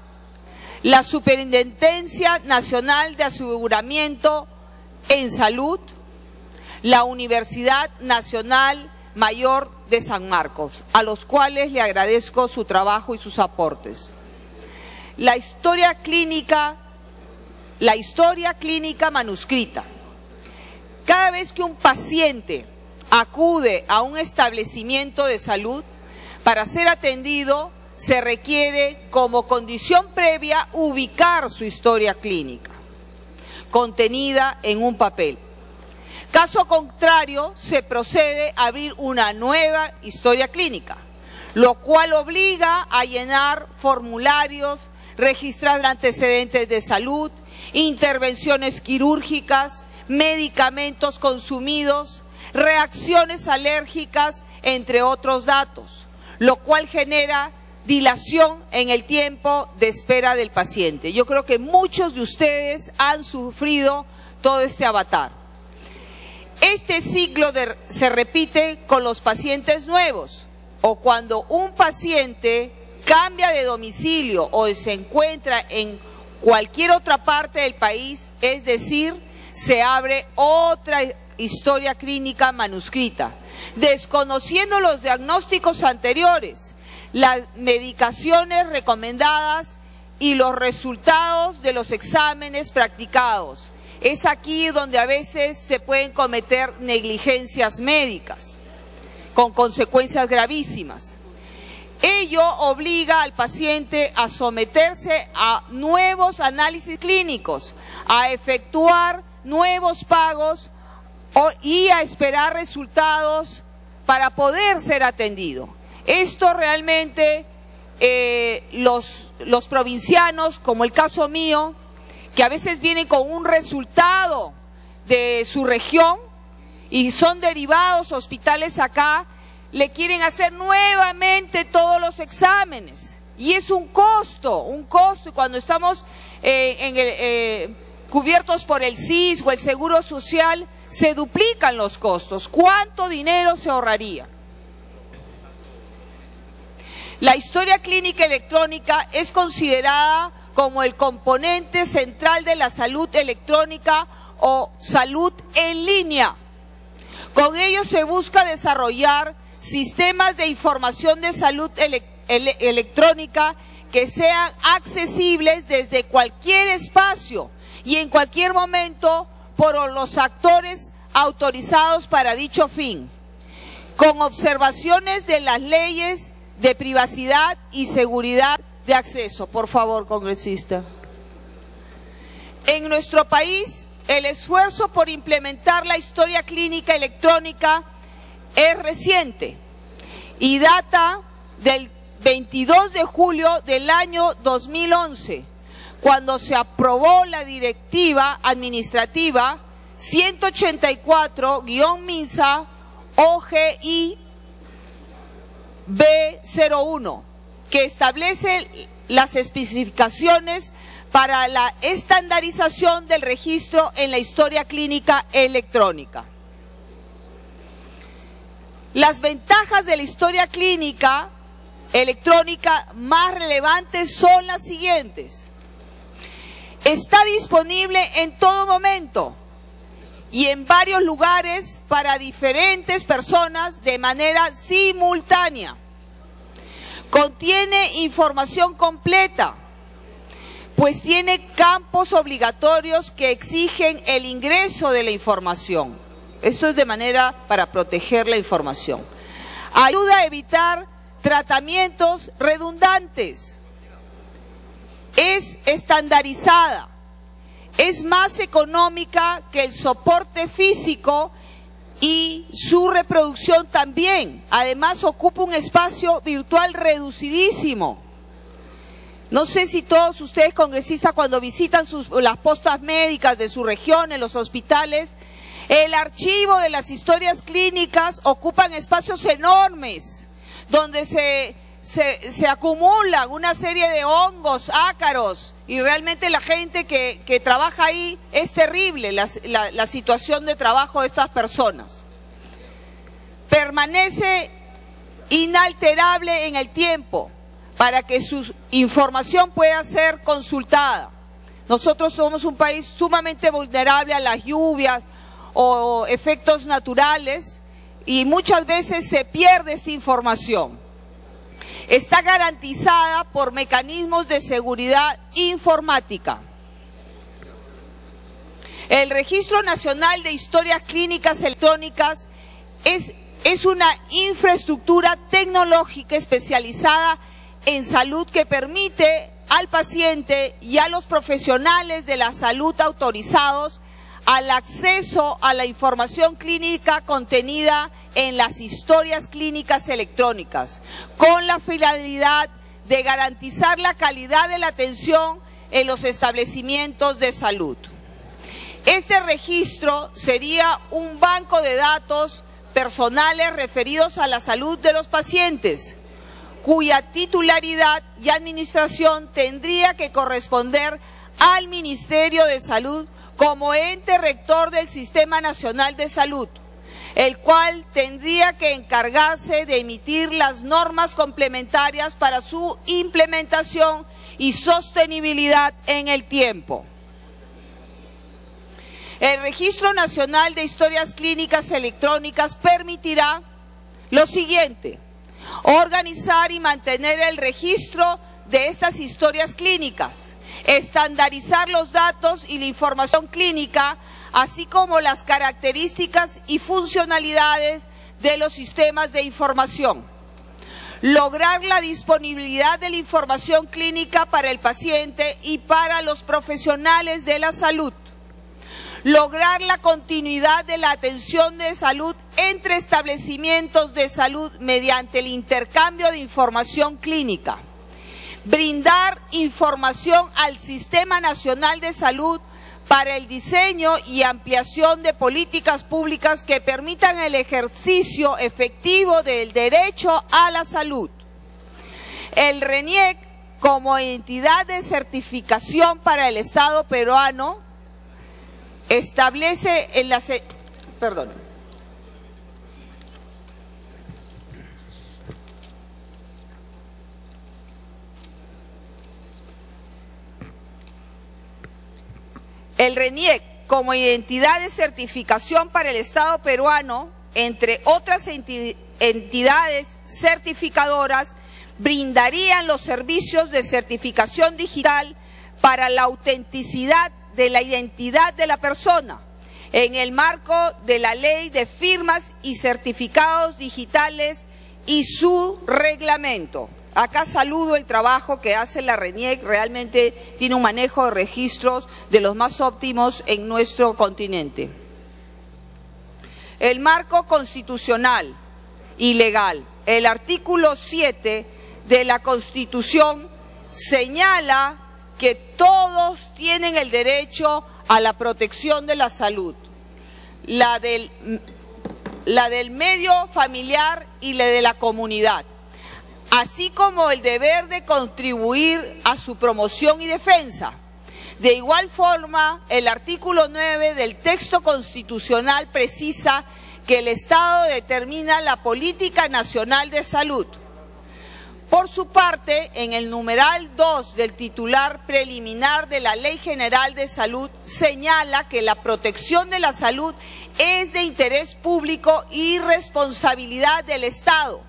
la Superintendencia Nacional de Aseguramiento en Salud, la Universidad Nacional Mayor de San Marcos, a los cuales le agradezco su trabajo y sus aportes. La historia clínica manuscrita. Cada vez que un paciente acude a un establecimiento de salud para ser atendido, se requiere como condición previa ubicar su historia clínica, contenida en un papel. Caso contrario, se procede a abrir una nueva historia clínica, lo cual obliga a llenar formularios, registrar antecedentes de salud, intervenciones quirúrgicas, medicamentos consumidos, reacciones alérgicas, entre otros datos, lo cual genera dilación en el tiempo de espera del paciente. Yo creo que muchos de ustedes han sufrido todo este avatar. Este ciclo se repite con los pacientes nuevos o cuando un paciente cambia de domicilio o se encuentra en cualquier otra parte del país, es decir, se abre otra historia clínica manuscrita, desconociendo los diagnósticos anteriores, las medicaciones recomendadas y los resultados de los exámenes practicados. Es aquí donde a veces se pueden cometer negligencias médicas con consecuencias gravísimas. Ello obliga al paciente a someterse a nuevos análisis clínicos, a efectuar nuevos pagos y a esperar resultados para poder ser atendido. Esto realmente los provincianos, como el caso mío, que a veces vienen con un resultado de su región y son derivados a hospitales acá, le quieren hacer nuevamente todos los exámenes. Y es un costo, y cuando estamos cubiertos por el SIS o el Seguro Social, se duplican los costos. ¿Cuánto dinero se ahorraría? La historia clínica electrónica es considerada como el componente central de la salud electrónica o salud en línea. Con ello se busca desarrollar sistemas de información de salud electrónica que sean accesibles desde cualquier espacio y en cualquier momento por los actores autorizados para dicho fin, con observaciones de las leyes de privacidad y seguridad de acceso. Por favor, congresista. En nuestro país, el esfuerzo por implementar la historia clínica electrónica es reciente y data del 22 de julio del año 2011, cuando se aprobó la Directiva Administrativa 184-MINSA OGI B01, que establece las especificaciones para la estandarización del registro en la historia clínica electrónica. Las ventajas de la historia clínica electrónica más relevantes son las siguientes. Está disponible en todo momento y en varios lugares para diferentes personas de manera simultánea. Contiene información completa, pues tiene campos obligatorios que exigen el ingreso de la información. Esto es de manera para proteger la información. Ayuda a evitar tratamientos redundantes. Es estandarizada. Es más económica que el soporte físico y su reproducción también. Además, ocupa un espacio virtual reducidísimo. No sé si todos ustedes, congresistas, cuando visitan las postas médicas de su región, en los hospitales, el archivo de las historias clínicas ocupan espacios enormes, donde se acumulan una serie de hongos, ácaros, y realmente la gente que trabaja ahí es terrible, la situación de trabajo de estas personas. Permanece inalterable en el tiempo para que su información pueda ser consultada. Nosotros somos un país sumamente vulnerable a las lluvias o efectos naturales y muchas veces se pierde esta información. Está garantizada por mecanismos de seguridad informática. El Registro Nacional de Historias Clínicas Electrónicas es una infraestructura tecnológica especializada en salud que permite al paciente y a los profesionales de la salud autorizados al acceso a la información clínica contenida en las historias clínicas electrónicas, con la finalidad de garantizar la calidad de la atención en los establecimientos de salud. Este registro sería un banco de datos personales referidos a la salud de los pacientes, cuya titularidad y administración tendría que corresponder al Ministerio de Salud como ente rector del Sistema Nacional de Salud, el cual tendría que encargarse de emitir las normas complementarias para su implementación y sostenibilidad en el tiempo. El Registro Nacional de Historias Clínicas Electrónicas permitirá lo siguiente: organizar y mantener el registro de estas historias clínicas, estandarizar los datos y la información clínica, así como las características y funcionalidades de los sistemas de información. Lograr la disponibilidad de la información clínica para el paciente y para los profesionales de la salud. lograr la continuidad de la atención de salud entre establecimientos de salud mediante el intercambio de información clínica, brindar información al Sistema Nacional de Salud para el diseño y ampliación de políticas públicas que permitan el ejercicio efectivo del derecho a la salud. El RENIEC, como entidad de certificación para el Estado peruano, establece en la... El RENIEC, como entidad de certificación para el Estado peruano, entre otras entidades certificadoras, brindarían los servicios de certificación digital para la autenticidad de la identidad de la persona, en el marco de la Ley de Firmas y Certificados Digitales y su reglamento. Acá saludo el trabajo que hace la RENIEC, realmente tiene un manejo de registros de los más óptimos en nuestro continente. El marco constitucional y legal. El artículo 7 de la Constitución señala que todos tienen el derecho a la protección de la salud, la del medio familiar y la de la comunidad, así como el deber de contribuir a su promoción y defensa. De igual forma, el artículo 9 del texto constitucional precisa que el Estado determina la política nacional de salud. Por su parte, en el numeral 2 del titular preliminar de la Ley General de Salud señala que la protección de la salud es de interés público y responsabilidad del Estado,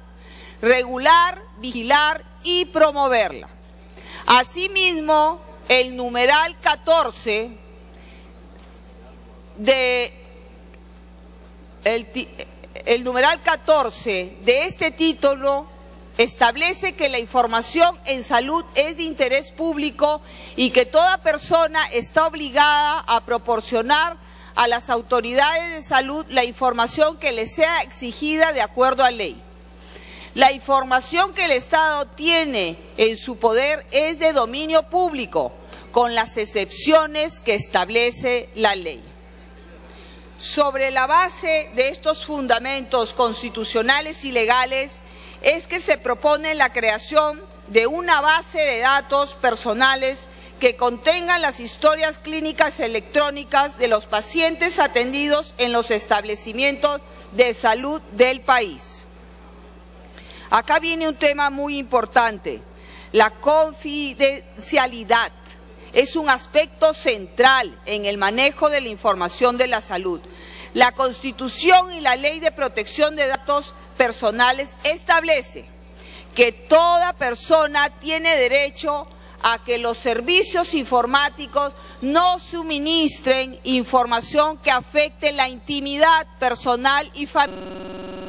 regular, vigilar y promoverla. Asimismo, el numeral 14 de este título establece que la información en salud es de interés público y que toda persona está obligada a proporcionar a las autoridades de salud la información que les sea exigida de acuerdo a ley. La información que el Estado tiene en su poder es de dominio público, con las excepciones que establece la ley. Sobre la base de estos fundamentos constitucionales y legales es que se propone la creación de una base de datos personales que contengan las historias clínicas electrónicas de los pacientes atendidos en los establecimientos de salud del país. Acá viene un tema muy importante. La confidencialidad es un aspecto central en el manejo de la información de la salud. La Constitución y la Ley de Protección de Datos Personales establece que toda persona tiene derecho a que los servicios informáticos no suministren información que afecte la intimidad personal y familiar.